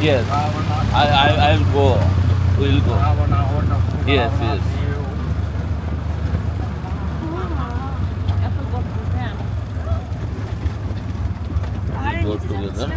Yes, I'll go. We'll go. Yes, yes. We'll go together.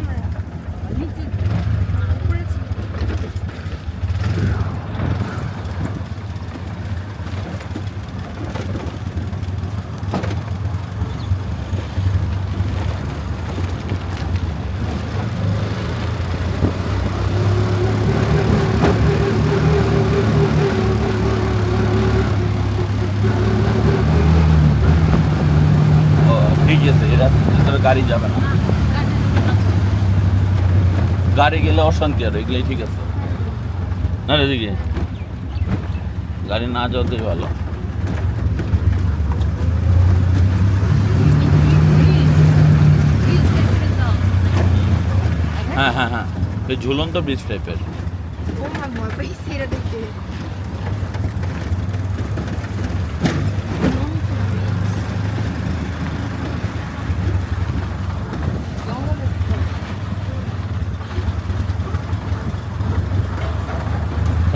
ঠিক আছে, এরা ভিতরে গাড়ি যাবে না। গাড়ি গেলে অশান্তি আর এগুলোই ঠিক আছে না রে দিকে গাড়ি না যাওয়াতেই ভালো। হ্যাঁ হ্যাঁ হ্যাঁ, এই ঝুলন্ত ব্রিজ টাইপের।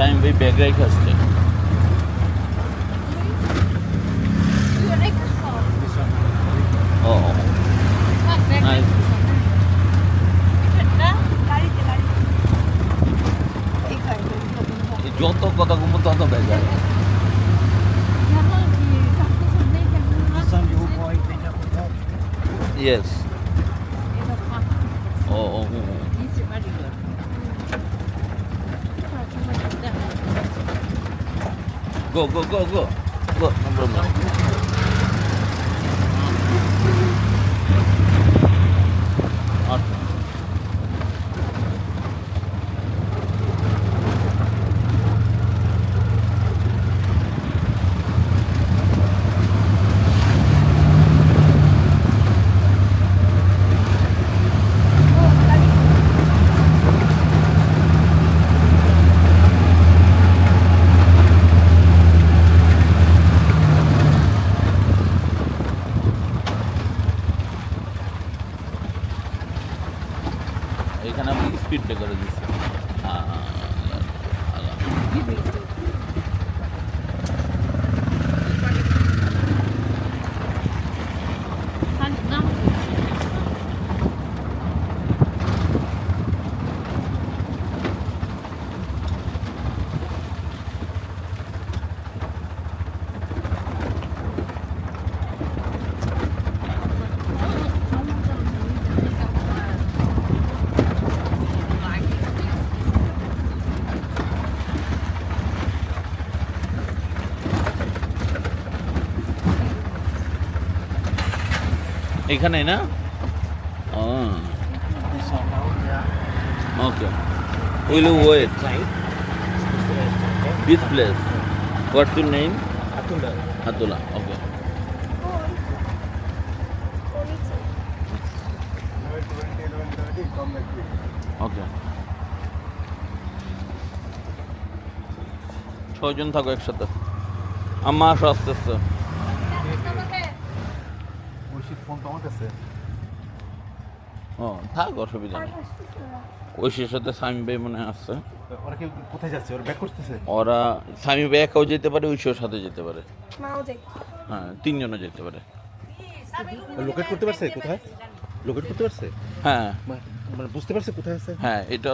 টাইম ভাই ব্যাগ রেখে আসছে। ও নাইস। যত কথা ঘুমো তত বেজার। Yes. Oh. Go. No problem. Okay. এখানে আমি স্পিড ব্রেকারে দিচ্ছি। এখানে না? Okay, will you wait this place? What's your name? Atula. Okay. Okay, 6 জন থাকো একসাথে। আম্মা আসো আস্তে আস্তে। ও থাক, অসুবিধা নেই। ঐশীর সাথে সামি ভাই মনে আসছে। ওরা কি কোথায় যাচ্ছে? ওরা ব্যাক করতেছে? ওরা সামি ভাই একাও যেতে পারে, ঐশীর সাথে যেতে পারে। হ্যাঁ, 3 জনও যেতে পারে। লোকেট করতে পারছে কোথায়? লোকেট করতে পারছে? হ্যাঁ মানে বুঝতে পারছে কোথায় আছে? হ্যাঁ, এটা